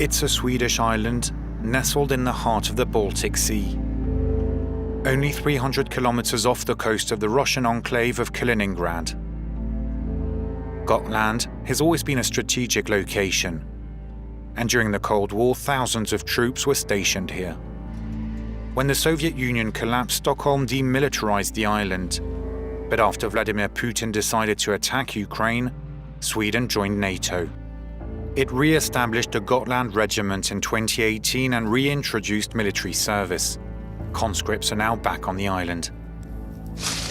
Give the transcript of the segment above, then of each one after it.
It's a Swedish island nestled in the heart of the Baltic Sea. Only 300 kilometers off the coast of the Russian enclave of Kaliningrad. Gotland has always been a strategic location, and during the Cold War, thousands of troops were stationed here. When the Soviet Union collapsed, Stockholm demilitarized the island, but after Vladimir Putin decided to attack Ukraine, Sweden joined NATO. It re-established a Gotland regiment in 2018 and reintroduced military service. Conscripts are now back on the island.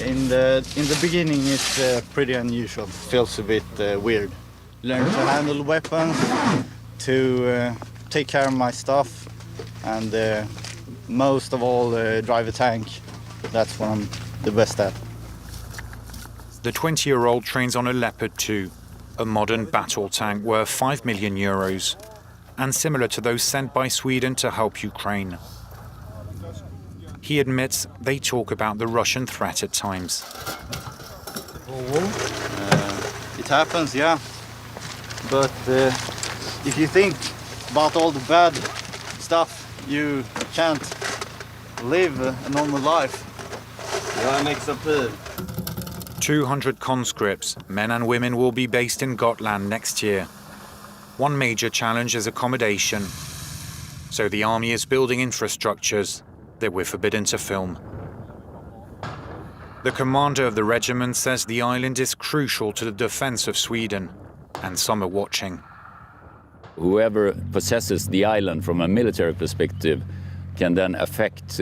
In the beginning, it's pretty unusual. Feels a bit weird. Learn to handle weapons, to take care of my stuff, and most of all, drive a tank. That's what I'm the best at. The 20-year-old trains on a Leopard 2, a modern battle tank worth €5 million, and similar to those sent by Sweden to help Ukraine. He admits they talk about the Russian threat at times. It happens, yeah. But if you think about all the bad stuff, you can't live a normal life. 200 conscripts, men and women, will be based in Gotland next year. One major challenge is accommodation. So the army is building infrastructures that we're forbidden to film. The commander of the regiment says the island is crucial to the defense of Sweden, and some are watching. Whoever possesses the island from a military perspective can then affect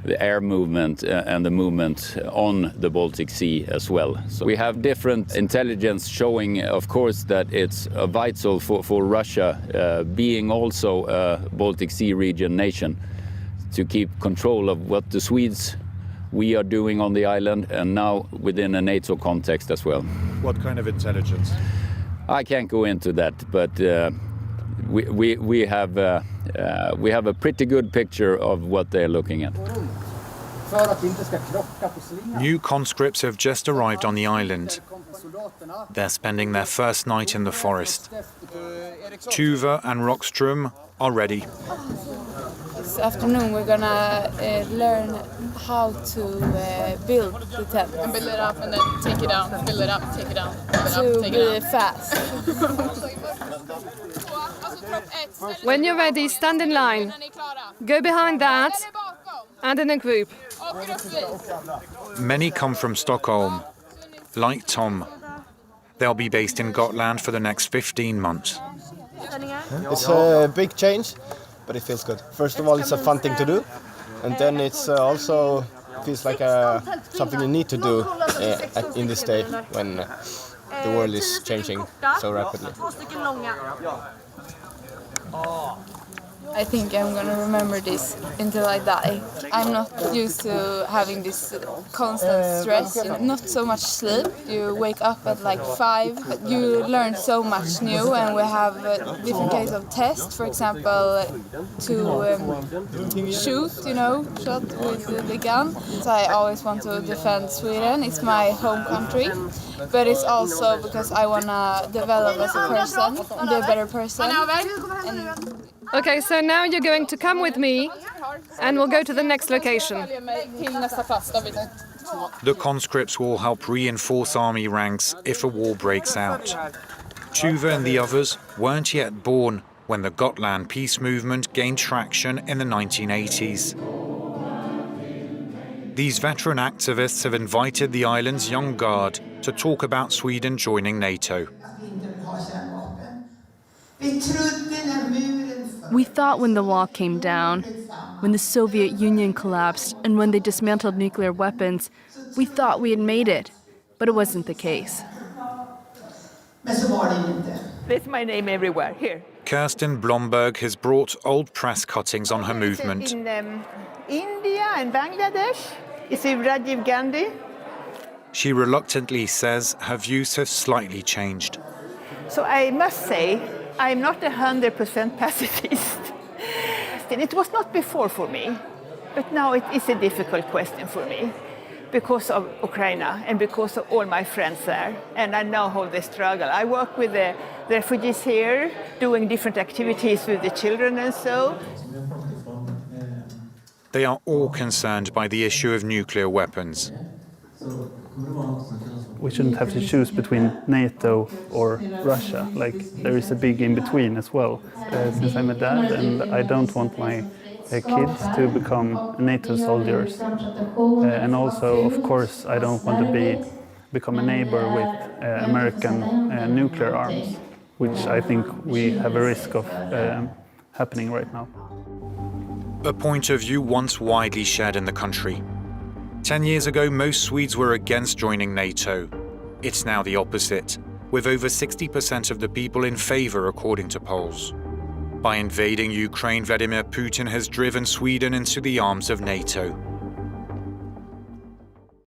the air movement and the movement on the Baltic Sea as well. So we have different intelligence showing, of course, that it's vital for Russia, being also a Baltic Sea region nation, to keep control of what the Swedes we are doing on the island, and now within a NATO context as well. What kind of intelligence? I can't go into that, but we have a pretty good picture of what they're looking at. New conscripts have just arrived on the island. They're spending their first night in the forest. Tuva and Rockström are ready. This afternoon we're gonna learn how to build the tent. And build it up and then take it down, build it up, take it down, build it up, take it down. To be fast. When you're ready, stand in line. Go behind that and in a group. Many come from Stockholm, like Tom. They'll be based in Gotland for the next 15 months. It's a big change, but it feels good. First of all, it's a fun thing to do, and then it's also feels like something you need to do in this day when the world is changing so rapidly. I think I'm gonna remember this until I die. I'm not used to having this constant stress, not so much sleep. You wake up at like 5, but you learn so much new, and we have different kinds of tests, for example, to shoot, shot with the gun. So I always want to defend Sweden. It's my home country, but it's also because I wanna develop as a person, be a better person. Okay, so now you're going to come with me and we'll go to the next location. The conscripts will help reinforce army ranks if a war breaks out. Tuva and the others weren't yet born when the Gotland peace movement gained traction in the 1980s. These veteran activists have invited the island's young guard to talk about Sweden joining NATO. We thought when the wall came down, when the Soviet Union collapsed, and when they dismantled nuclear weapons, we thought we had made it, but it wasn't the case. That's my name everywhere, here. Kirsten Blomberg has brought old press cuttings on her movement. In India and Bangladesh, you see Rajiv Gandhi. She reluctantly says her views have slightly changed. So I must say, I'm not 100% pacifist. It was not before for me, but now it is a difficult question for me because of Ukraine and because of all my friends there, and I know how they struggle. I work with the refugees here, doing different activities with the children and so. They are all concerned by the issue of nuclear weapons. We shouldn't have to choose between NATO or Russia. Like, there is a big in-between as well. Since I'm a dad and I don't want my kids to become NATO soldiers. And also, of course, I don't want to become a neighbor with American nuclear arms, which I think we have a risk of happening right now. A point of view once widely shared in the country. 10 years ago, most Swedes were against joining NATO. It's now the opposite, with over 60% of the people in favor, according to polls. By invading Ukraine, Vladimir Putin has driven Sweden into the arms of NATO.